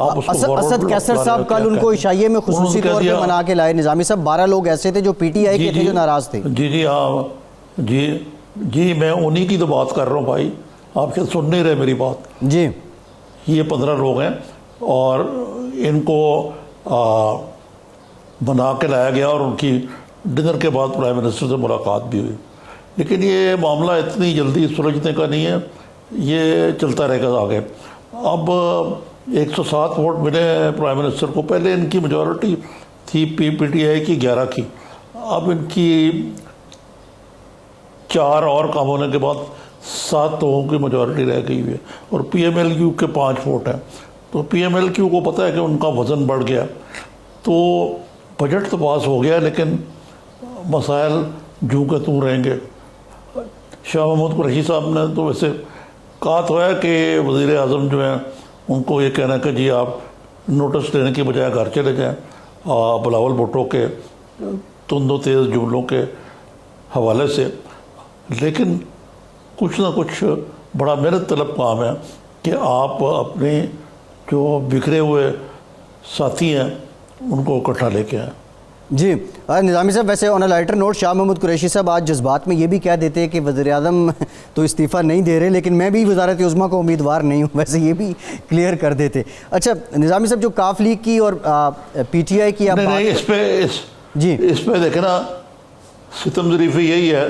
آپ اس کو اسد کیسر صاحب کل ان کو عشائیے میں خصوصی طور پہ منا کے لائے. نظامی صاحب 12 لوگ ایسے تھے جو پی ٹی آئی کے تھے جو ناراض تھے. جی ہاں جی میں انہی کی تو بات کر رہا ہوں بھائی, آپ شاید سن نہیں رہے میری بات. جی یہ 15 لوگ ہیں اور ان کو بنا کے لایا گیا اور ان کی ڈنر کے بعد پرائم منسٹر سے ملاقات بھی ہوئی. لیکن یہ معاملہ اتنی جلدی سلجھنے کا نہیں ہے, یہ چلتا رہے گا آگے. اب 107 ووٹ ملے پرائم منسٹر کو. پہلے ان کی میجورٹی تھی پی ٹی آئی کی 11 کی, اب ان کی 4 اور کام ہونے کے بعد 7 لوگوں کی میجورٹی رہ گئی ہوئی ہے, اور پی ایم ایل کیو کے 5 ووٹ ہیں. تو پی ایم ایل کیو کو پتہ ہے کہ ان کا وزن بڑھ گیا, تو بجٹ تو پاس ہو گیا لیکن مسائل جوں کے توں رہیں گے. شاہ محمود قریشی صاحب نے تو ویسے کہا تو ہے کہ وزیر اعظم جو ہیں ان کو یہ کہنا کہ جی آپ نوٹس دینے کی بجائے گھر چلے جائیں بلاول بھٹو کے تند و تیز جملوں کے حوالے سے. لیکن کچھ نہ کچھ بڑا محنت طلب کام ہے کہ آپ اپنے جو بکھرے ہوئے ساتھی ہیں ان کو اکٹھا لے کے آئیں. جی نظامی صاحب, ویسے آن اے لائٹر نوٹ شاہ محمود قریشی صاحب آج جذبات میں یہ بھی کہہ دیتے کہ وزیر اعظم تو استعفیٰ نہیں دے رہے لیکن میں بھی وزارت عظمیٰ کو امیدوار نہیں ہوں, ویسے یہ بھی کلیئر کر دیتے. اچھا نظامی صاحب, جو کاف لیگ کی اور پی ٹی آئی کی آپ اس پہ دیکھیں نا, ستم ظریفی یہی ہے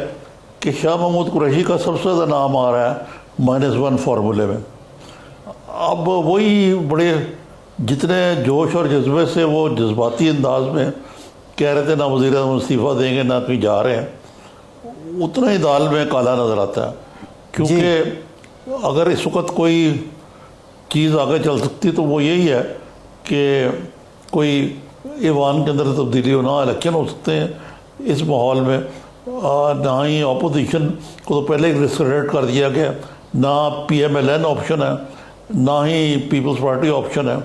کہ شاہ محمود قریشی کا سب سے زیادہ نام آ رہا ہے -1 فارمولے میں. اب وہی بڑے جتنے جوش اور جذبے سے وہ جذباتی انداز میں کہہ رہے تھے نہ وزیر اعظم استعفیٰ دیں گے نہ کہیں جا رہے ہیں, اتنا ہی دال میں کالا نظر آتا ہے. کیونکہ اگر اس وقت کوئی چیز آگے چل سکتی تو وہ یہی ہے کہ کوئی ایوان کے اندر تبدیلی ہو, نہ الیکشن ہو سکتے ہیں اس ماحول میں, نہ ہی اپوزیشن کو تو پہلے ہی ڈسکریڈٹ کر دیا گیا, نہ P M L N option ہے نہ ہی پیپلز پارٹی آپشن ہے.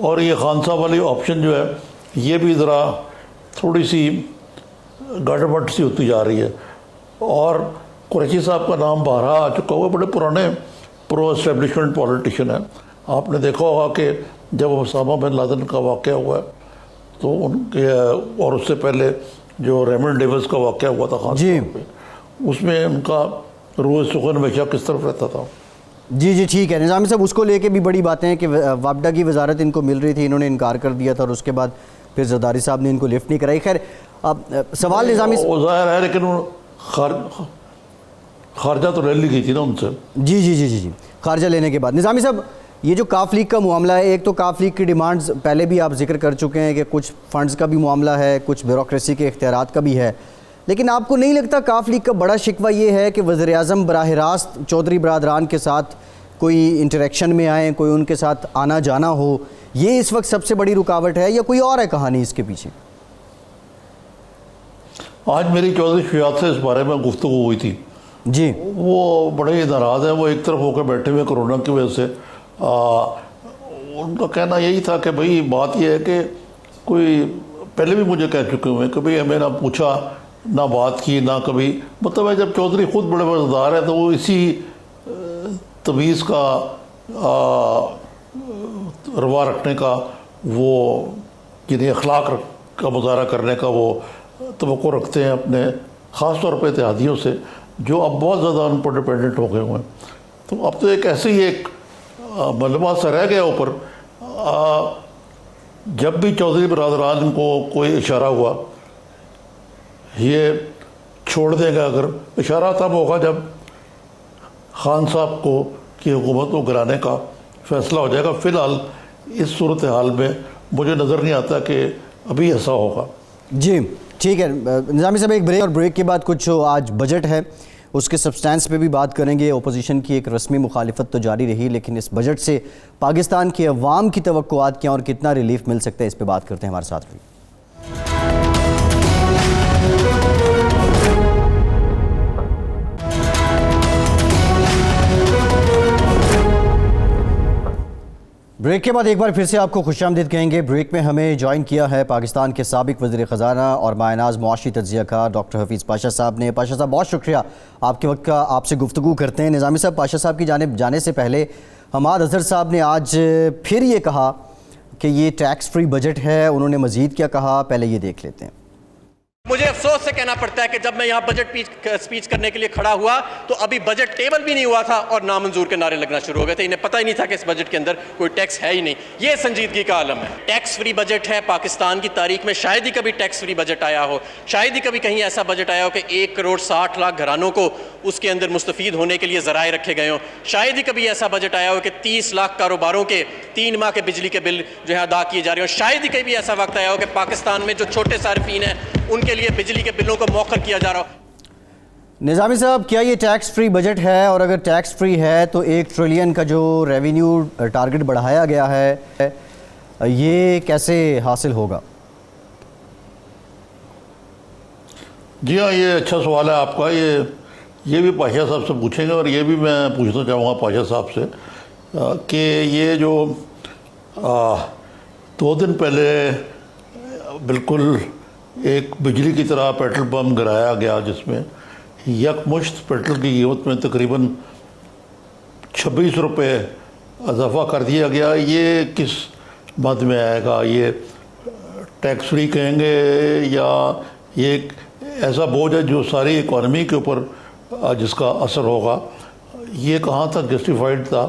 اور یہ خان صاحب والی آپشن جو ہے یہ بھی ذرا تھوڑی سی گڑبڑ سی ہوتی جا رہی ہے. اور قریشی صاحب کا نام باہر آ چکا ہوا, بڑے پرانے پرو اسٹیبلشمنٹ پولیٹیشین ہیں. آپ نے دیکھا ہوگا کہ جب اسامہ بن لادن کا واقعہ ہوا ہے تو ان کے, اور اس سے پہلے جو ریمنڈ ڈیوس کا واقعہ ہوا تھا خان صاحب پہ, اس میں ان کا روح سخن ہمیشہ کس طرف رہتا تھا. جی ٹھیک ہے نظامی صاحب, اس کو لے کے بھی بڑی باتیں ہیں کہ وابڈا کی وزارت ان کو مل رہی تھی, انہوں نے انکار کر دیا تھا اور اس کے بعد پھر زرداری صاحب نے ان کو لفٹ نہیں کرائی. خیر اب سوال نظامی وہ ظاہر ہے لیکن خارجہ تو لے لی گئی تھی نا ان سے. جی خارجہ لینے کے بعد. نظامی صاحب, یہ جو کاف لیگ کا معاملہ ہے, ایک تو کاف لیگ کی ڈیمانڈز پہلے بھی آپ ذکر کر چکے ہیں کہ کچھ فنڈز کا بھی معاملہ ہے, کچھ بیوروکریسی کے اختیارات کا بھی ہے, لیکن آپ کو نہیں لگتا کاف لیگ کا بڑا شکوہ یہ ہے کہ وزیر اعظم براہ راست چودھری برادران کے ساتھ کوئی انٹریکشن میں آئیں, کوئی ان کے ساتھ آنا جانا ہو, یہ اس وقت سب سے بڑی رکاوٹ ہے یا کوئی اور ہے کہانی اس کے پیچھے؟ آج میری چودھری شجاعت سے اس بارے میں گفتگو ہوئی تھی. جی وہ بڑے ہی ناراض ہیں, وہ ایک طرف ہو کے بیٹھے ہوئے کرونا کی وجہ سے. ان کا کہنا یہی تھا کہ بھئی بات یہ ہے کہ کوئی پہلے بھی مجھے کہہ چکے ہوئے کہ بھئی ہمیں نہ پوچھا نہ بات کی نہ کبھی, مطلب ہے جب چودھری خود بڑے وزدار ہیں تو وہ اسی تمیز کا روا رکھنے کا, وہ یعنی اخلاق کا مظاہرہ کرنے کا وہ توقع رکھتے ہیں اپنے خاص طور پہ اتحادیوں سے جو اب بہت زیادہ ان پر ڈپینڈنٹ ہو گئے ہوئے ہیں. تو اب تو ایک ایسے ہی ایک ملبہ سا رہ گیا اوپر. جب بھی چودھری برادران کو کوئی اشارہ ہوا یہ چھوڑ دے گا, اگر اشارہ تب ہوگا جب خان صاحب کو کی حکومت کو گرانے کا فیصلہ ہو جائے گا. فی الحال اس صورتحال میں مجھے نظر نہیں آتا کہ ابھی ایسا ہوگا. جی ٹھیک ہے نظامی صاحب, ایک بریک, اور بریک کے بعد کچھ آج بجٹ ہے اس کے سبسٹانس پہ بھی بات کریں گے. اپوزیشن کی ایک رسمی مخالفت تو جاری رہی, لیکن اس بجٹ سے پاکستان کے عوام کی توقعات کیا اور کتنا ریلیف مل سکتا ہے, اس پہ بات کرتے ہیں. ہمارے ساتھ بھی بریک کے بعد ایک بار پھر سے آپ کو خوش آمدید کہیں گے. بریک میں ہمیں جوائن کیا ہے پاکستان کے سابق وزیر خزانہ اور مایہ ناز معاشی تجزیہ کار ڈاکٹر حفیظ پاشا صاحب نے. پاشا صاحب بہت شکریہ آپ کے وقت کا, آپ سے گفتگو کرتے ہیں. نظامی صاحب, پاشا صاحب کی جانب جانے سے پہلے حماد اظہر صاحب نے آج پھر یہ کہا کہ یہ ٹیکس فری بجٹ ہے. انہوں نے مزید کیا کہا پہلے یہ دیکھ لیتے ہیں. مجھے افسوس سے کہنا پڑتا ہے کہ جب میں یہاں بجٹ سپیچ کرنے کے لیے کھڑا ہوا تو ابھی بجٹ ٹیبل بھی نہیں ہوا تھا اور نامنظور کے نعرے لگنا شروع ہو گئے تھے. انہیں پتہ ہی نہیں تھا کہ اس بجٹ کے اندر کوئی ٹیکس ہے ہی نہیں. یہ سنجیدگی کا عالم ہے. ٹیکس فری بجٹ ہے. پاکستان کی تاریخ میں شاید ہی کبھی ٹیکس فری بجٹ آیا ہو. شاید ہی کبھی کہیں ایسا بجٹ آیا ہو کہ 1,60,00,000 گھرانوں کو اس کے اندر مستفید ہونے کے لیے ذرائع رکھے گئے ہوں. شاید ہی کبھی ایسا بجٹ آیا ہو کہ 30 لاکھ کاروباروں کے 3 ماہ کے بجلی کے بل جو ہے ادا کیے جا رہے ہوں. شاید ہی کبھی ایسا وقت آیا ہو کہ پاکستان میں جو چھوٹے صارفین ہیں ان کے لیے بجلی کے بلوں کو موخر کیا جا رہا ہو. نظامی صاحب، کیا یہ ٹیکس فری بجٹ ہے؟ اور اگر ٹیکس فری ہے تو 1 ٹریلین کا جو ریونیو ٹارگٹ بڑھایا گیا ہے یہ کیسے حاصل ہوگا؟ جی ہاں، یہ اچھا سوال ہے آپ کا. یہ بھی پاشا صاحب سے پوچھیں گے اور یہ بھی میں پوچھنا چاہوں گا پاشا صاحب سے کہ یہ جو 2 دن پہلے بالکل ایک بجلی کی طرح پیٹرول پمپ گرایا گیا جس میں یکمشت پیٹرول کی قیمت میں تقریباً 26 روپے اضافہ کر دیا گیا، یہ کس مد میں آئے گا؟ یہ ٹیکس فری کہیں گے یا یہ ایک ایسا بوجھ ہے جو ساری اکانومی کے اوپر جس کا اثر ہوگا؟ یہ کہاں تک جسٹیفائڈ تھا؟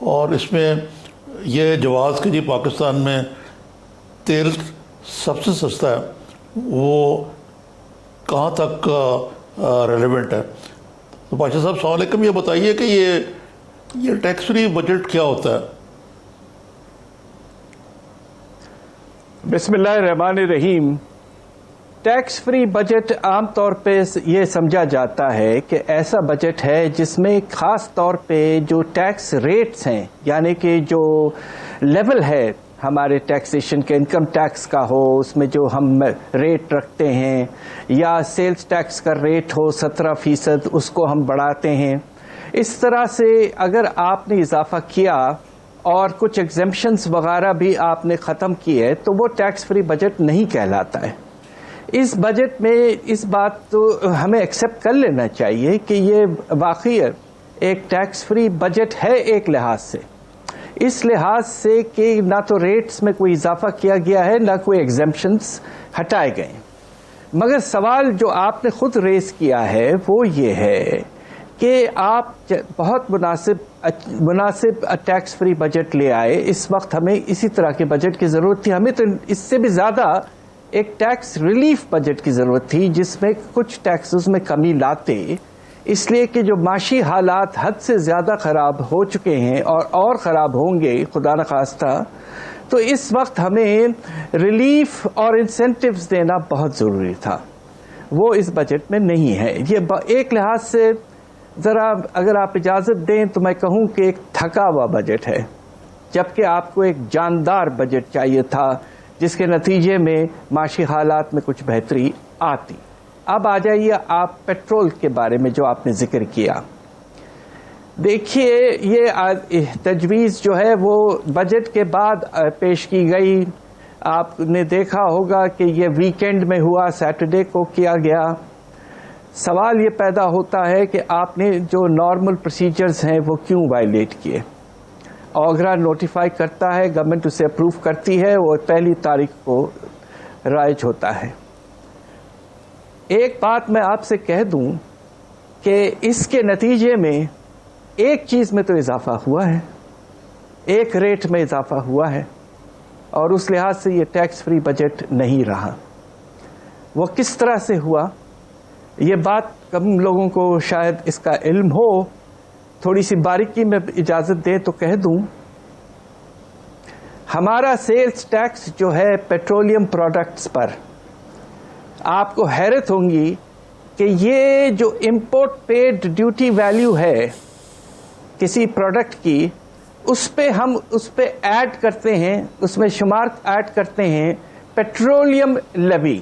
اور اس میں یہ جواز کہ جی پاکستان میں تیل سب سے سستا ہے وہ کہاں تک ریلیونٹ ہے؟ تو پاشا صاحب السلام علیکم، یہ بتائیے کہ یہ ٹیکس فری بجٹ کیا ہوتا ہے؟ بسم اللہ الرحمن الرحیم. ٹیکس فری بجٹ عام طور پہ یہ سمجھا جاتا ہے کہ ایسا بجٹ ہے جس میں خاص طور پہ جو ٹیکس ریٹس ہیں، یعنی کہ جو لیول ہے ہمارے ٹیکسیشن کے، انکم ٹیکس کا ہو، اس میں جو ہم ریٹ رکھتے ہیں، یا سیلز ٹیکس کا ریٹ ہو 17%، اس کو ہم بڑھاتے ہیں. اس طرح سے اگر آپ نے اضافہ کیا اور کچھ ایگزمپشنز وغیرہ بھی آپ نے ختم کیے تو وہ ٹیکس فری بجٹ نہیں کہلاتا ہے. اس بجٹ میں اس بات تو ہمیں ایکسیپٹ کر لینا چاہیے کہ یہ واقعی ایک ٹیکس فری بجٹ ہے ایک لحاظ سے، اس لحاظ سے کہ نہ تو ریٹس میں کوئی اضافہ کیا گیا ہے نہ کوئی ایگزمپشنز ہٹائے گئے. مگر سوال جو آپ نے خود ریز کیا ہے وہ یہ ہے کہ آپ بہت مناسب ٹیکس فری بجٹ لے آئے. اس وقت ہمیں اسی طرح کے بجٹ کی ضرورت تھی. ہمیں تو اس سے بھی زیادہ ایک ٹیکس ریلیف بجٹ کی ضرورت تھی جس میں کچھ ٹیکسز میں کمی لاتے، اس لیے کہ جو معاشی حالات حد سے زیادہ خراب ہو چکے ہیں اور خراب ہوں گے خدا نخواستہ، تو اس وقت ہمیں ریلیف اور انسینٹیوز دینا بہت ضروری تھا. وہ اس بجٹ میں نہیں ہے. یہ ایک لحاظ سے ذرا اگر آپ اجازت دیں تو میں کہوں کہ ایک تھکا ہوا بجٹ ہے، جبکہ آپ کو ایک جاندار بجٹ چاہیے تھا جس کے نتیجے میں معاشی حالات میں کچھ بہتری آتی. اب آ جائیے آپ پیٹرول کے بارے میں جو آپ نے ذکر کیا. دیکھیے یہ تجویز جو ہے وہ بجٹ کے بعد پیش کی گئی. آپ نے دیکھا ہوگا کہ یہ ویکینڈ میں ہوا، سیٹرڈے کو کیا گیا. سوال یہ پیدا ہوتا ہے کہ آپ نے جو نارمل پروسیجرز ہیں وہ کیوں وائلیٹ کیے؟ اوگرا نوٹیفائی کرتا ہے، گورنمنٹ اسے اپروو کرتی ہے، وہ 1 تاریخ کو رائج ہوتا ہے. ایک بات میں آپ سے کہہ دوں کہ اس کے نتیجے میں ایک چیز میں تو اضافہ ہوا ہے، ایک ریٹ میں اضافہ ہوا ہے، اور اس لحاظ سے یہ ٹیکس فری بجٹ نہیں رہا. وہ کس طرح سے ہوا یہ بات کم لوگوں کو شاید اس کا علم ہو. تھوڑی سی باریکی میں اجازت دیں تو کہہ دوں، ہمارا سیلز ٹیکس جو ہے پیٹرولیم پروڈکٹس پر، آپ کو حیرت ہوگی کہ یہ جو امپورٹ پیڈ ڈیوٹی ویلیو ہے کسی پروڈکٹ کی، ہم اس پہ ایڈ کرتے ہیں، اس میں شمار ایڈ کرتے ہیں پیٹرولیم لیوی.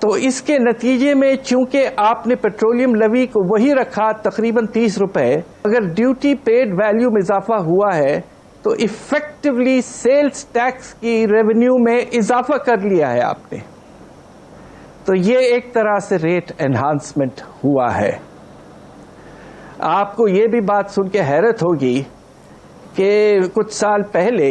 تو اس کے نتیجے میں چونکہ آپ نے پیٹرولیم لیوی کو وہی رکھا تقریباً 30 روپے، اگر ڈیوٹی پیڈ ویلیو میں اضافہ ہوا ہے تو ایفیکٹولی سیلز ٹیکس کی ریونیو میں اضافہ کر لیا ہے آپ نے. تو یہ ایک طرح سے ریٹ انہانسمنٹ ہوا ہے. آپ کو یہ بھی بات سن کے حیرت ہوگی کہ کچھ سال پہلے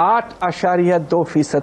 8.2%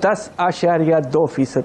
10.2%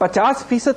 50%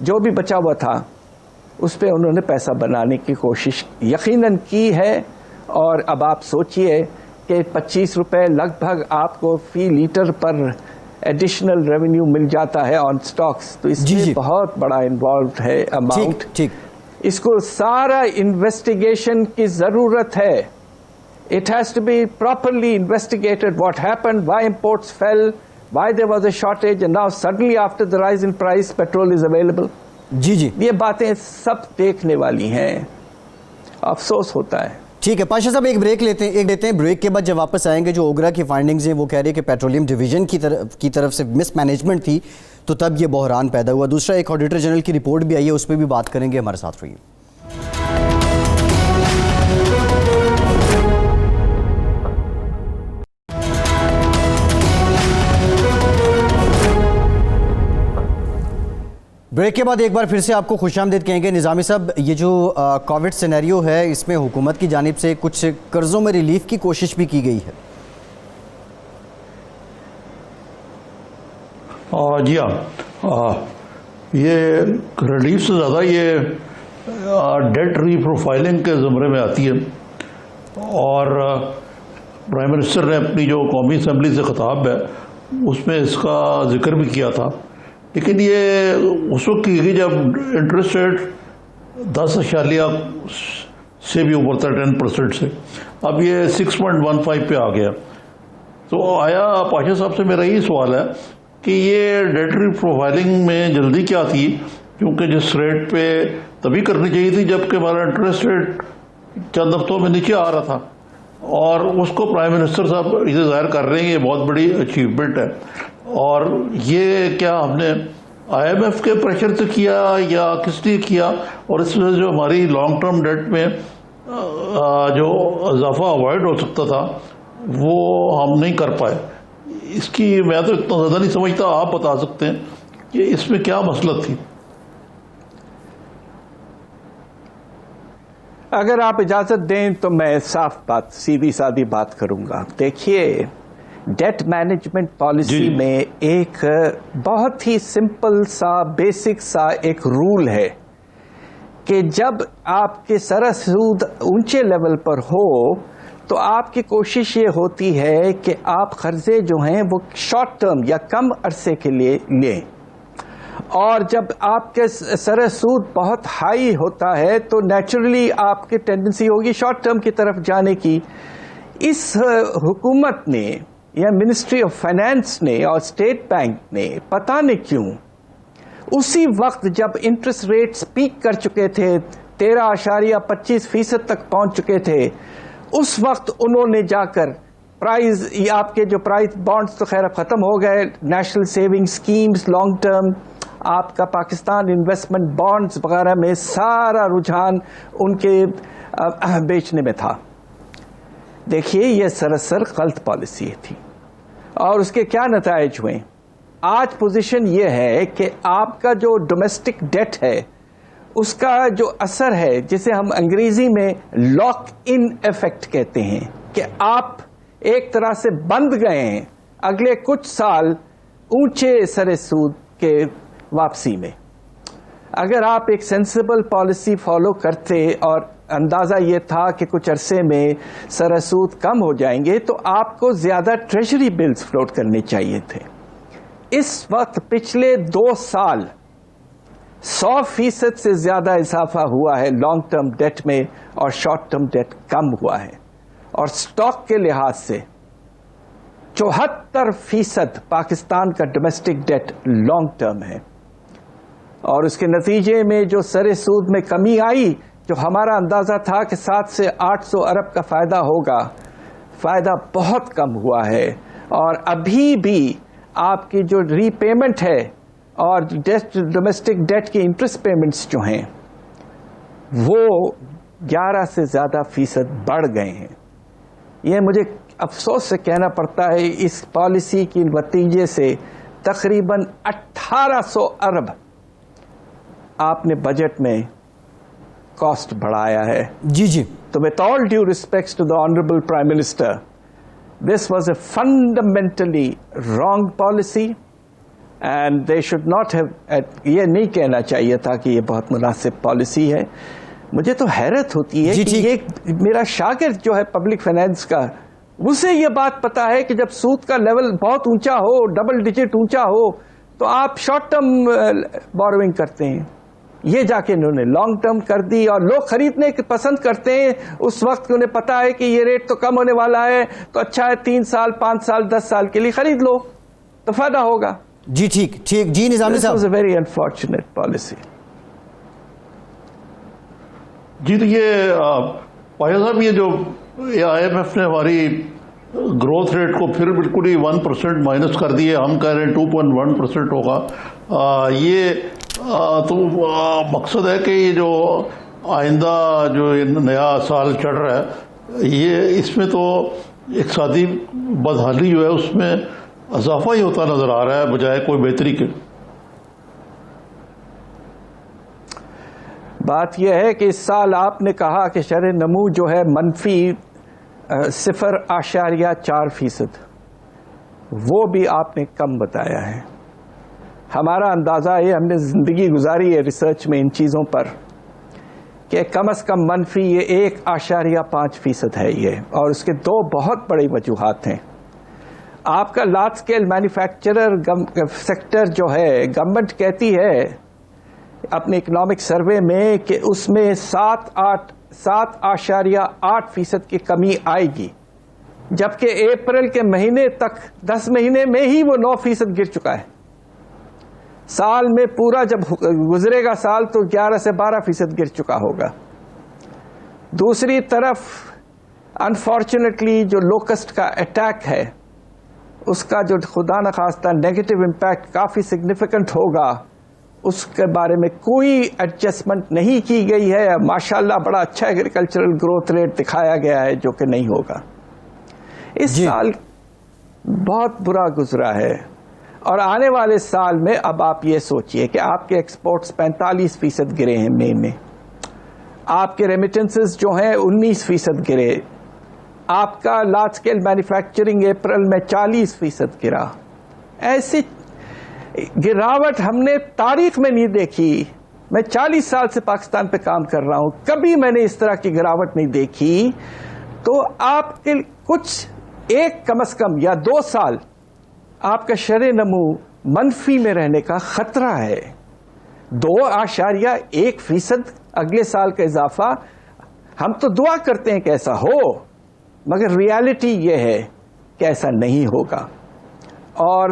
جو بھی بچا ہوا تھا اس پہ انہوں نے پیسہ بنانے کی کوشش یقیناً کی ہے. اور اب آپ سوچئے کہ 25 روپے لگ بھگ آپ کو فی لیٹر پر ایڈیشنل ریونیو مل جاتا ہے آن سٹاکس, تو اس میں بہت بڑا انوالوڈ ہے اماؤنٹ. اس کو سارا انویسٹیگیشن کی ضرورت ہے. It has to be properly investigated what happened, why imports fell, why there was a shortage, and now suddenly after the rise in price, petrol is available. جی یہ باتیں سب دیکھنے والی ہیں. افسوس ہوتا ہے. ٹھیک ہے پاشا صاحب, ایک بریک لیتے ہیں. بریک کے بعد جب واپس آئیں گے, جو اوگرا کی فائنڈنگز ہیں وہ کہہ رہے ہیں کہ پیٹرولیم ڈویژن کی طرف سے مس مینجمنٹ تھی, تو تب یہ بحران پیدا ہوا. دوسرا ایک آڈیٹر جنرل کی رپورٹ بھی آئی ہے, اس پہ بھی بات کریں گے. ہمارے ساتھ رہیے. بریک کے بعد ایک بار پھر سے آپ کو خوش آمدید کہیں گے. نظامی صاحب, یہ جو کووڈ سینیریو ہے, اس میں حکومت کی جانب سے کچھ قرضوں میں ریلیف کی کوشش بھی کی گئی ہے. جی ہاں, یہ ریلیف سے زیادہ یہ ڈیٹ ری پروفائلنگ کے زمرے میں آتی ہے. اور پرائم منسٹر نے اپنی جو قومی اسمبلی سے خطاب ہے اس میں اس کا ذکر بھی کیا تھا. لیکن یہ اس وقت کی گئی جب انٹرسٹ ریٹ 10.0 سے بھی اوپر تھا, 10% سے. اب یہ 6.15 پہ آ گیا. تو آیا پاشا صاحب سے میرا یہی سوال ہے کہ یہ ڈیٹری پروفائلنگ میں جلدی کیا تھی, کیونکہ جس ریٹ پہ تبھی کرنی چاہیے تھی جبکہ ہمارا انٹرسٹ ریٹ چند ہفتوں میں نیچے آ رہا تھا, اور اس کو پرائم منسٹر صاحب اسے ظاہر کر رہے ہیں یہ بہت بڑی اچیومنٹ ہے. اور یہ کیا ہم نے آئی ایم ایف کے پریشر سے کیا یا کس لیے کیا, اور اس وجہ سے جو ہماری لانگ ٹرم ڈیٹ میں جو اضافہ اوائڈ ہو سکتا تھا وہ ہم نہیں کر پائے. اس کی میں تو اتنا زیادہ نہیں سمجھتا, آپ بتا سکتے ہیں کہ اس میں کیا مسئلہ تھی. اگر آپ اجازت دیں تو میں صاف بات, سیدھی سادھی بات کروں گا. دیکھیے, ڈیٹ مینجمنٹ پالیسی میں ایک بہت ہی سمپل سا بیسک سا ایک رول ہے کہ جب آپ کے سرا سود اونچے لیول پر ہو تو آپ کی کوشش یہ ہوتی ہے کہ آپ قرضے جو ہیں وہ شارٹ ٹرم یا کم عرصے کے لیے لیں, اور جب آپ کے سر سود بہت ہائی ہوتا ہے تو نیچرلی آپ کی ٹینڈنسی ہوگی شارٹ ٹرم کی طرف جانے کی. اس حکومت نے یا منسٹری آف فائنانس نے اور اسٹیٹ بینک نے پتہ نہیں کیوں اسی وقت جب انٹرسٹ ریٹس پیک کر چکے تھے, 13.25% تک پہنچ چکے تھے, اس وقت انہوں نے جا کر پرائز, آپ کے جو پرائز بانڈز تو خیر اب ختم ہو گئے, national saving schemes long term, آپ کا پاکستان انویسٹمنٹ بانڈز وغیرہ میں سارا رجحان ان کے بیچنے میں تھا. دیکھیے, یہ سراسر غلط پالیسی تھی اور اس کے کیا نتائج ہوئے. آج پوزیشن یہ ہے کہ آپ کا جو ڈومیسٹک ڈیٹ ہے اس کا جو اثر ہے, جسے ہم انگریزی میں لاک ان ایفیکٹ کہتے ہیں, کہ آپ ایک طرح سے بند گئے ہیں اگلے کچھ سال اونچے سر سود کے واپسی میں. اگر آپ ایک سینسیبل پالیسی فالو کرتے اور اندازہ یہ تھا کہ کچھ عرصے میں سر سود کم ہو جائیں گے تو آپ کو زیادہ ٹریجری بلز فلوٹ کرنے چاہیے تھے. اس وقت پچھلے 2 سال 100% سے زیادہ اضافہ ہوا ہے لانگ ٹرم ڈیٹ میں, اور شارٹ ٹرم ڈیٹ کم ہوا ہے. اور سٹاک کے لحاظ سے 74% پاکستان کا ڈومیسٹک ڈیٹ لانگ ٹرم ہے, اور اس کے نتیجے میں جو سر سود میں کمی آئی, جو ہمارا اندازہ تھا کہ 700 سے 800 ارب کا فائدہ ہوگا, فائدہ بہت کم ہوا ہے. اور ابھی بھی آپ کی جو ری پیمنٹ ہے اور ڈومیسٹک ڈیٹ کی انٹرسٹ پیمنٹس جو ہیں وہ 11 سے زیادہ فیصد بڑھ گئے ہیں. یہ مجھے افسوس سے کہنا پڑتا ہے, اس پالیسی کے نتیجے سے تقریباً 1800 ارب آپ نے بجٹ میں کاسٹ بڑھایا ہے. جی تو with all due respects to the honorable Prime Minister, this was a fundamentally wrong policy, and they should not have. یہ نہیں کہنا چاہیے تھا کہ یہ بہت مناسب پالیسی ہے. مجھے تو حیرت ہوتی ہے کہ یہ میرا شاگرد جو ہے پبلک فائنینس کا، اسے یہ بات پتا ہے کہ جب سود کا لیول بہت اونچا ہو، ڈبل ڈیجٹ اونچا ہو، تو آپ شارٹ ٹرم بوروئنگ کرتے ہیں. یہ جا کے انہوں نے لانگ ٹرم کر دی، اور لوگ خریدنے پسند کرتے ہیں اس وقت انہیں پتا ہے کہ یہ ریٹ تو کم ہونے والا ہے، تو اچھا ہے 3 سال 5 سال 10 سال کے لیے خرید لو تو فائدہ ہوگا. جی ٹھیک. جی نظامی صاحب. This was a very unfortunate policy. جی تو یہ پایا صاحب، یہ جو IMF نے ہماری گروتھ ریٹ کو پھر بالکل ہی 1% مائنس کر دیے، ہم کہہ رہے ہیں 2.1% ہوگا. یہ تو مقصد ہے کہ یہ جو آئندہ جو نیا سال چڑھ رہا ہے، یہ اس میں تو اقتصادی بدحالی جو ہے اس میں اضافہ ہی ہوتا نظر آ رہا ہے بجائے کوئی بہتری کے. بات یہ ہے کہ اس سال آپ نے کہا کہ شرح نمو جو ہے منفی 0.4%، وہ بھی آپ نے کم بتایا ہے. ہمارا اندازہ ہے، ہم نے زندگی گزاری ہے ریسرچ میں ان چیزوں پر، کہ کم از کم منفی یہ 1.5% ہے یہ، اور اس کے 2 بہت بڑی وجوہات ہیں. آپ کا لارج اسکیل مینوفیکچرر سیکٹر جو ہے، گورنمنٹ کہتی ہے اپنے اکنامک سروے میں کہ اس میں 7.8% کی کمی آئے گی، جبکہ اپریل کے مہینے تک 10 مہینے میں ہی وہ 9% گر چکا ہے. سال میں پورا جب گزرے گا سال تو 11 سے 12% گر چکا ہوگا. دوسری طرف انفارچونیٹلی جو لوکسٹ کا اٹیک ہے، اس کا جو خدا نخواستہ نیگیٹو امپیکٹ کافی سگنیفیکنٹ ہوگا، اس کے بارے میں کوئی ایڈجسٹمنٹ نہیں کی گئی ہے. ماشاءاللہ بڑا اچھا ایگریکلچرل گروتھ ریٹ دکھایا گیا ہے جو کہ نہیں ہوگا. اس سال بہت برا گزرا ہے، اور آنے والے سال میں اب آپ یہ سوچئے کہ آپ کے ایکسپورٹس 45% گرے ہیں مئی میں، آپ کے ریمیٹنسز جو ہیں 19% گرے، آپ کا لارج اسکیل مینوفیکچرنگ اپریل میں 40% گرا. ایسی گراوٹ ہم نے تاریخ میں نہیں دیکھی. میں 40 سال سے پاکستان پہ کام کر رہا ہوں، کبھی میں نے اس طرح کی گراوٹ نہیں دیکھی. تو آپ کے کچھ کم از کم یا 2 سال آپ کا شرح نمو منفی میں رہنے کا خطرہ ہے. 2.1% اگلے سال کا اضافہ، ہم تو دعا کرتے ہیں کہ ایسا ہو، مگر ریالٹی یہ ہے کہ ایسا نہیں ہوگا، اور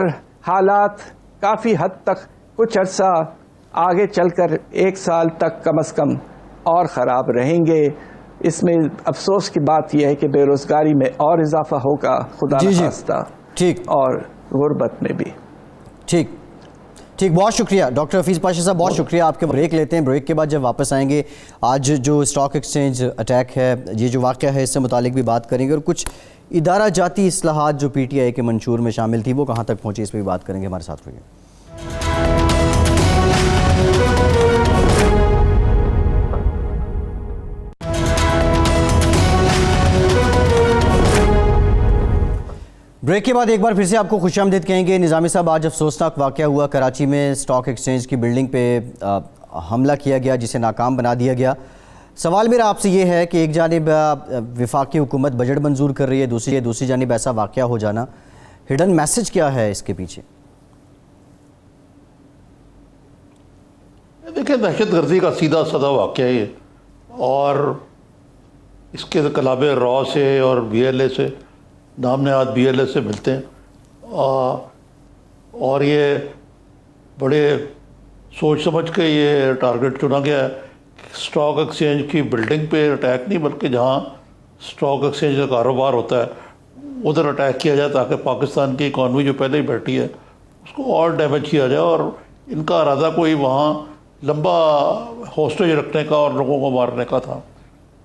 حالات کافی حد تک کچھ عرصہ آگے چل کر 1 سال تک کم از کم اور خراب رہیں گے. اس میں افسوس کی بات یہ ہے کہ بے روزگاری میں اور اضافہ ہوگا خدا نخواستہ، ٹھیک، اور غربت میں بھی. ٹھیک. بہت شکریہ ڈاکٹر حفیظ پاشا صاحب، بہت شکریہ. آپ کے بریک لیتے ہیں، بریک کے بعد جب واپس آئیں گے آج جو اسٹاک ایکسچینج اٹیک ہے، یہ جو واقعہ ہے، اس سے متعلق بھی بات کریں گے، اور کچھ ادارہ جاتی اصلاحات جو پی ٹی آئی کے منشور میں شامل تھی وہ کہاں تک پہنچی، اس پہ بھی بات کریں گے. ہمارے ساتھ رہیے. بریک کے بعد ایک بار پھر سے آپ کو خوش آمدید کہیں گے. نظامی صاحب، آج افسوسناک واقعہ ہوا کراچی میں، اسٹاک ایکسچینج کی بلڈنگ پہ حملہ کیا گیا جسے ناکام بنا دیا گیا. سوال میرا آپ سے یہ ہے کہ ایک جانب وفاقی حکومت بجٹ منظور کر رہی ہے، دوسری جانب ایسا واقعہ ہو جانا، ہڈن میسج کیا ہے اس کے پیچھے؟ دیکھیں، دہشت گردی کا سیدھا سادہ واقعہ ہے، اور اس کے کلاب را سے اور بی ایل اے سے، نام نہاد بی ایل اے سے ملتے ہیں، اور یہ بڑے سوچ سمجھ کے یہ ٹارگٹ چنا گیا ہے. اسٹاک ایکسچینج کی بلڈنگ پہ اٹیک نہیں، بلکہ جہاں اسٹاک ایکسچینج کا کاروبار ہوتا ہے ادھر اٹیک کیا جائے، تاکہ پاکستان کی اکانومی جو پہلے ہی بیٹھی ہے اس کو اور ڈیمیج کیا جائے. اور ان کا ارادہ کوئی وہاں لمبا ہوسٹیج رکھنے کا اور لوگوں کو مارنے کا تھا.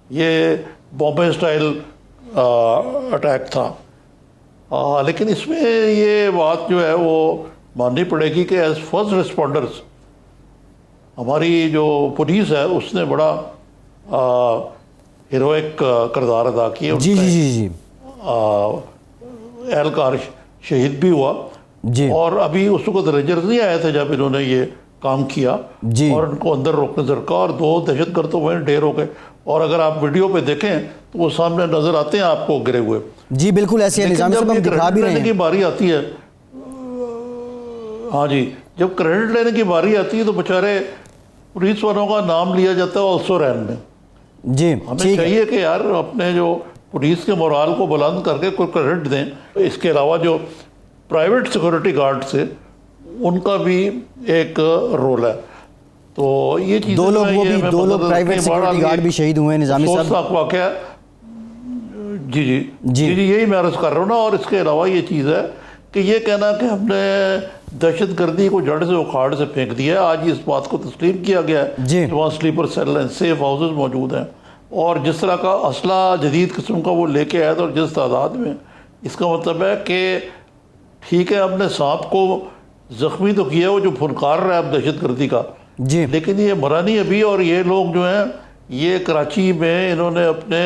یہ بامبے اسٹائل اٹیک تھا. لیکن اس میں یہ بات جو ہے وہ ماننی پڑے گی کہ ایز فرسٹ رسپونڈرز ہماری جو پولیس ہے اس نے بڑا ہیروئک کردار ادا کیا. جی اہلکار شہید بھی ہوا، جی اور ابھی اس وقت رینجرز نہیں آئے تھے جب انہوں نے یہ کام کیا جی اور ان کو اندر روکنے سے رکھا اور 2 دہشت گرد تو وہیں ڈھیر ہو گئے. اور اگر آپ ویڈیو پہ دیکھیں تو وہ سامنے نظر آتے ہیں آپ کو گرے ہوئے. جی بالکل ایسے لیکن نظامی جب صاحب ہم یہ دکھا بھی کریڈٹ رہے لینے کی ہیں. باری آتی ہے، ہاں جی، جب کریڈٹ لینے کی باری آتی ہے تو بیچارے پولیس والوں کا نام لیا جاتا ہے آلسو رین میں. جی ہمیں ٹھیک ہے. چاہیے کہ یار اپنے جو پولیس کے مورال کو بلند کر کے کوئی کریڈٹ دیں. اس کے علاوہ جو پرائیویٹ سیکورٹی گارڈ سے ان کا بھی ایک رول ہے. تو یہ چیز 2 لوگ وہ بھی 2 لوگ پرائیویٹ سیکورٹی گارڈ بھی شہید ہوئے ہیں نظامی صاحب. افسوسناک واقعہ. جی جی جی جی یہی میں عرض کر رہا ہوں نا. اور اس کے علاوہ یہ چیز ہے کہ یہ کہنا کہ ہم نے دہشت گردی کو جڑ سے اکھاڑ سے پھینک دیا ہے، آج اس بات کو تسلیم کیا گیا ہے جی. کہ وہاں سلیپر سیل ہیں، سیف ہاؤسز موجود ہیں، اور جس طرح کا اسلحہ جدید قسم کا وہ لے کے آیا تھا اور جس تعداد میں، اس کا مطلب ہے کہ ٹھیک ہے ہم نے سانپ کو زخمی تو کیا وہ جو پھنکار رہا ہے اب دہشت گردی کا، جی لیکن یہ مرا نہیں ابھی. اور یہ لوگ جو ہیں یہ کراچی میں انہوں نے اپنے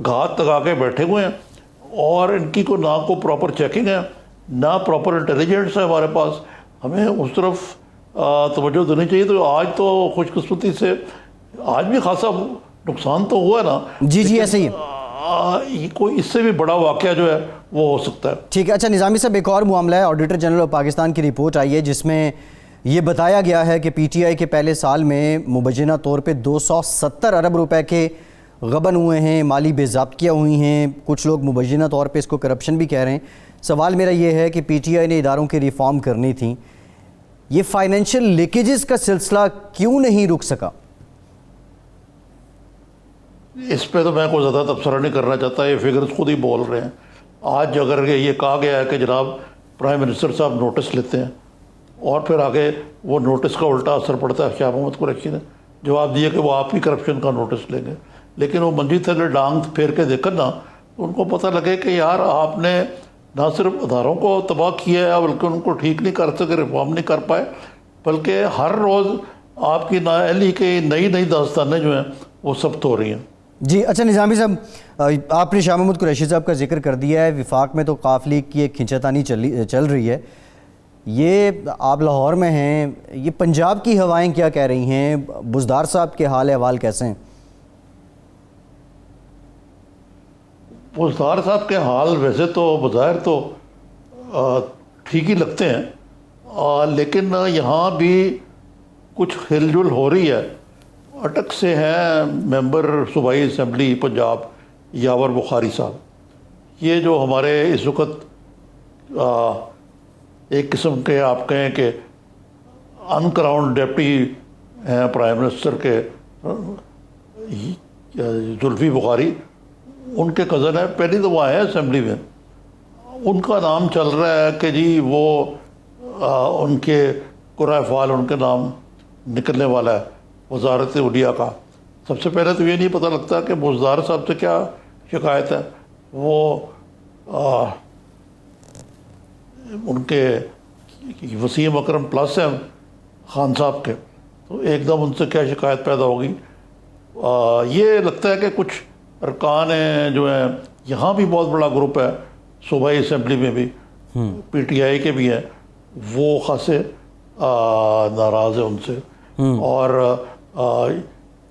گھات لگا کے بیٹھے ہوئے ہیں اور ان کی کو نہ کو پراپر چیکنگ ہے نہ پراپر انٹیلیجنس ہے ہمارے پاس. ہمیں اس طرف توجہ دینی چاہیے. تو آج تو خوش قسمتی سے آج بھی خاصا نقصان تو ہوا ہے نا. جی جی ایسے ہی کوئی اس سے بھی بڑا واقعہ جو ہے وہ ہو سکتا ہے. ٹھیک ہے. اچھا نظامی صاحب ایک اور معاملہ ہے. آڈیٹر جنرل آف پاکستان کی رپورٹ آئی ہے جس میں یہ بتایا گیا ہے کہ پی ٹی آئی کے پہلے سال میں مبینہ طور پہ 270 ارب روپے کے غبن ہوئے ہیں، مالی بے ضابطگیاں ہوئی ہیں. کچھ لوگ مبینہ طور پہ اس کو کرپشن بھی کہہ رہے ہیں. سوال میرا یہ ہے کہ پی ٹی آئی نے اداروں کی ریفارم کرنی تھی، یہ فائنینشیل لیکیجز کا سلسلہ کیوں نہیں رک سکا؟ اس پہ تو میں کوئی زیادہ تبصرہ نہیں کرنا چاہتا. یہ فگرز خود ہی بول رہے ہیں. آج اگر یہ کہا گیا ہے کہ جناب پرائم منسٹر صاحب نوٹس لیتے ہیں اور پھر آگے وہ نوٹس کا الٹا اثر پڑتا ہے، شاہ محمد قریشی نے جواب دیا کہ وہ آپ ہی کرپشن کا نوٹس لیں گے. لیکن وہ منجی تھلے ڈانگ پھیر کے دیکھیں نا تو ان کو پتہ لگے کہ یار آپ نے نہ صرف اداروں کو تباہ کیا ہے بلکہ ان کو ٹھیک نہیں کر سکے، ریفارم نہیں کر پائے، بلکہ ہر روز آپ کی نااہلی کی نئی نئی داستانیں جو ہیں وہ ثبت ہو رہی ہیں. جی اچھا نظامی صاحب آپ نے شاہ محمود قریشی صاحب کا ذکر کر دیا ہے. وفاق میں تو قافلی کی ایک کھنچاتانی چل رہی ہے. یہ آپ لاہور میں ہیں، یہ پنجاب کی ہوائیں کیا کہہ رہی ہیں؟ بزدار صاحب کے حال احوال کیسے ہیں؟ بزدار صاحب کے حال ویسے تو بظاہر تو ٹھیک ہی لگتے ہیں، لیکن یہاں بھی کچھ ہل جل ہو رہی ہے. اٹک سے ہیں ممبر صوبائی اسمبلی پنجاب یاور بخاری صاحب. یہ جو ہمارے اس وقت ایک قسم کے آپ کہیں کہ ان کراؤنڈ ڈپٹی ہیں پرائم منسٹر کے زلفی بخاری، ان کے کزن ہیں. پہلی تو وہ آئے ہیں اسمبلی میں. ان کا نام چل رہا ہے کہ جی وہ ان کے قرعہ فعال ان کے نام نکلنے والا ہے وزارت اولیاء کا. سب سے پہلے تو یہ نہیں پتہ لگتا کہ بزدار صاحب سے کیا شکایت ہے. وہ ان کے وسیم اکرم پلس ہیں خان صاحب کے، تو ایک دم ان سے کیا شکایت پیدا ہوگی. یہ لگتا ہے کہ کچھ ارکان ہیں جو ہیں، یہاں بھی بہت بڑا گروپ ہے صوبائی اسمبلی میں بھی پی ٹی آئی کے بھی ہیں، وہ خاصے ناراض ہیں ان سے. اور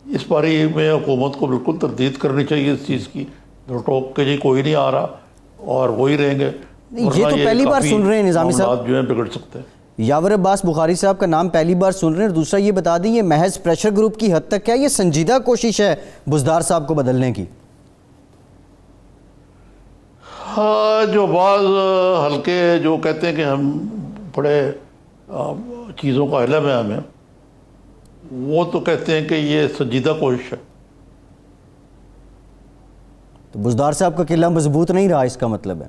اس باری میں حکومت کو بالکل تردید کرنی چاہیے اس چیز کی، ٹوک کے جی کوئی نہیں آ رہا اور وہی رہیں گے. یہ تو پہلی بار سن رہے ہیں نظامی صاحب، جو ہیں بگڑ سکتے ہیں. یاور عباس بخاری صاحب کا نام پہلی بار سن رہے ہیں. اور دوسرا یہ بتا دیں یہ محض پریشر گروپ کی حد تک کیا یہ سنجیدہ کوشش ہے بزدار صاحب کو بدلنے کی؟ ہاں جو بعض ہلکے جو کہتے ہیں کہ ہم بڑے چیزوں کا علم ہے ہمیں، وہ تو کہتے ہیں کہ یہ سنجیدہ کوشش ہے. تو بزدار صاحب کا قلعہ مضبوط نہیں رہا اس کا مطلب ہے؟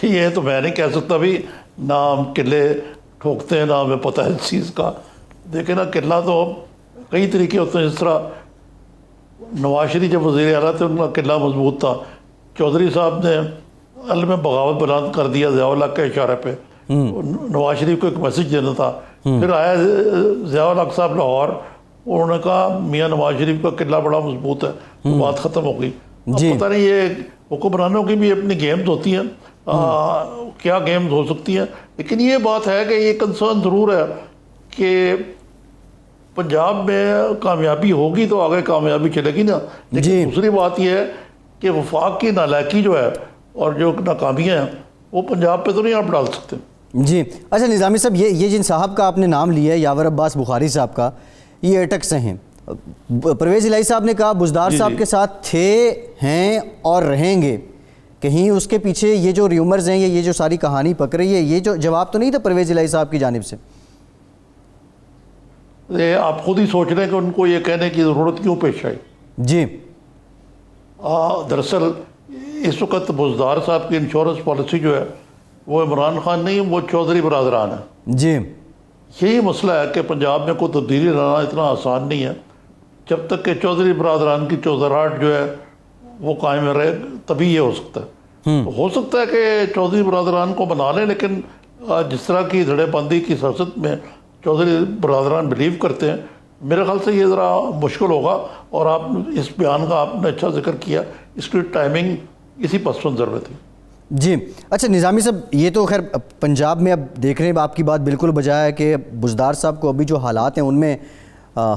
یہ تو میں نہیں کہہ سکتا بھی، نہ ہم قلعے ٹھوکتے ہیں نہ ہمیں پتہ ہے اس چیز کا. دیکھیں نا قلعہ تو کئی طریقے ہوتے ہیں. جس طرح نواز شریف جب وزیر اعلیٰ تھے ان کا قلعہ مضبوط تھا. چودھری صاحب نے علم بغاوت بلند کر دیا ضیاء الحق کے اشارے پہ. نواز شریف کو ایک میسج دینا تھا. پھر آیا ضیاء الحق صاحب لاہور، انہوں نے کہا میاں نواز شریف کا قلعہ بڑا مضبوط ہے، بات ختم ہو گئی. جی پتہ نہیں یہ حکمرانوں کی بھی اپنی گیمز ہوتی ہیں، کیا گیمز ہو سکتی ہیں، لیکن یہ بات ہے کہ یہ کنسرن ضرور ہے کہ پنجاب میں کامیابی ہوگی تو آگے کامیابی چلے گی نا، لیکن دوسری بات یہ ہے کہ وفاق کی نالائکی جو ہے اور جو ناکامیاں ہیں وہ پنجاب پہ تو نہیں آپ ڈال سکتے۔ جی اچھا نظامی صاحب، یہ جن صاحب کا آپ نے نام لیا ہے یاور عباس بخاری صاحب کا، یہ اٹک سے ہیں۔ پرویز الہی صاحب نے کہا بزدار صاحب کے ساتھ تھے، ہیں اور رہیں گے، کہیں اس کے پیچھے یہ جو ریومرز ہیں، یہ جو ساری کہانی پک رہی ہے، یہ جو جواب تو نہیں تھا پرویز الہی صاحب کی جانب سے؟ آپ خود ہی سوچ رہے ہیں کہ ان کو یہ کہنے کی ضرورت کیوں پیش آئی؟ جی دراصل اس وقت بزدار صاحب کی انشورنس پالیسی جو ہے وہ عمران خان نہیں، وہ چودھری برادران ہے۔ جی یہی مسئلہ ہے کہ پنجاب میں کوئی تبدیلی لانا اتنا آسان نہیں ہے، جب تک کہ چودھری برادران کی چودھراہٹ جو ہے وہ قائم رہے تبھی یہ ہو سکتا ہے۔ ہو سکتا ہے کہ چودھری برادران کو بنا لیں، لیکن جس طرح کی دھڑے بندی کی سیاست میں چودھری برادران بلیو کرتے ہیں، میرے خیال سے یہ ذرا مشکل ہوگا، اور آپ اس بیان کا آپ نے اچھا ذکر کیا، اس کی ٹائمنگ اسی پس منظر میں تھی۔ جی اچھا نظامی صاحب، یہ تو خیر پنجاب میں اب دیکھ رہے ہیں، آپ کی بات بالکل بجا ہے کہ بزدار صاحب کو ابھی جو حالات ہیں ان میں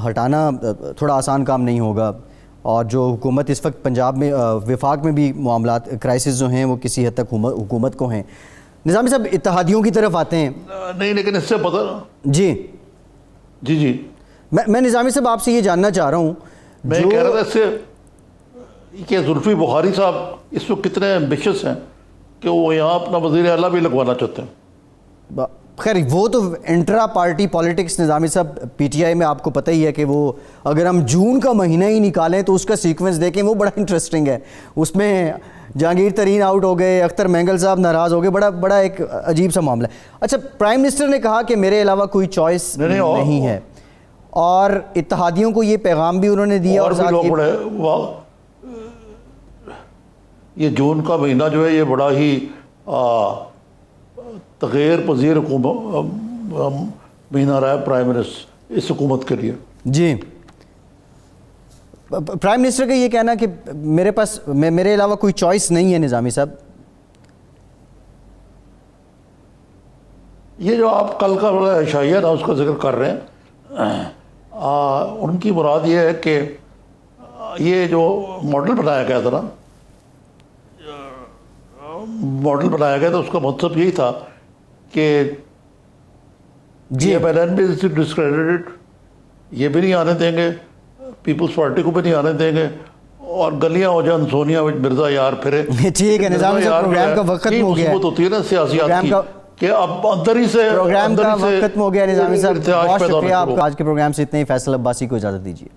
ہٹانا تھوڑا آسان کام نہیں ہوگا، اور جو حکومت اس وقت پنجاب میں وفاق میں بھی معاملات کرائسس جو ہیں وہ کسی حد تک حکومت کو ہیں۔ نظامی صاحب اتحادیوں کی طرف آتے ہیں۔ نہیں لیکن اس سے پتہ جی جی جی میں نظامی صاحب آپ سے یہ جاننا چاہ رہا ہوں، میں کہہ رہا تھا اس سے کہ زلفی بخاری صاحب اس وقت کتنے ایمبیشس ہیں کہ وہ یہاں اپنا وزیر اعلیٰ بھی لگوانا چاہتے ہیں۔ خیر وہ تو انٹرا پارٹی پالیٹکس نظامی صاحب، پی ٹی آئی میں آپ کو پتہ ہی ہے کہ وہ اگر ہم جون کا مہینہ ہی نکالیں تو اس کا سیکوینس دیکھیں وہ بڑا انٹرسٹنگ ہے۔ اس میں جہانگیر ترین آؤٹ ہو گئے، اختر مینگل صاحب ناراض ہو گئے، بڑا ایک عجیب سا معاملہ ہے۔ اچھا پرائم منسٹر نے کہا کہ میرے علاوہ کوئی چوائس نہیں ہے، اور اتحادیوں کو یہ پیغام بھی انہوں نے دیا، اور بھی لوگ بڑے یہ جون کا مہینہ جو ہے یہ بڑا ہی تغیر پذیر مہینہ رہا ہے پرائم منسٹر اس حکومت کے لیے۔ جی پرائم منسٹر کا یہ کہنا کہ میرے علاوہ کوئی چوائس نہیں ہے نظامی صاحب، یہ جو آپ کل کا والا عشائیہ نا اس کا ذکر کر رہے ہیں، ان کی مراد یہ ہے کہ یہ جو ماڈل بنایا گیا تھا نا، ماڈل بنایا گیا تھا اس کا مطلب یہی تھا کہ یہ PLN بھی ڈسکریڈٹڈ، یہ بھی نہیں آنے دیں گے، پیپلز پارٹی کو بھی نہیں آنے دیں گے، اور گلیاں ہو جائیں سونیا مرزا یار پھرے۔ ٹھیک ہے نظام صاحب، پروگرام کا وقت ختم ہو گیا ہے، ہوتی ہے نا سیاسیات کی کہ اب اندر ہی سے پروگرام کا وقت ختم ہو گیا نظامی صاحب، بہت شکریہ آپ کا۔ آج کے پروگرام سے اتنے ہی، فیصل عباسی کو اجازت دیجیے۔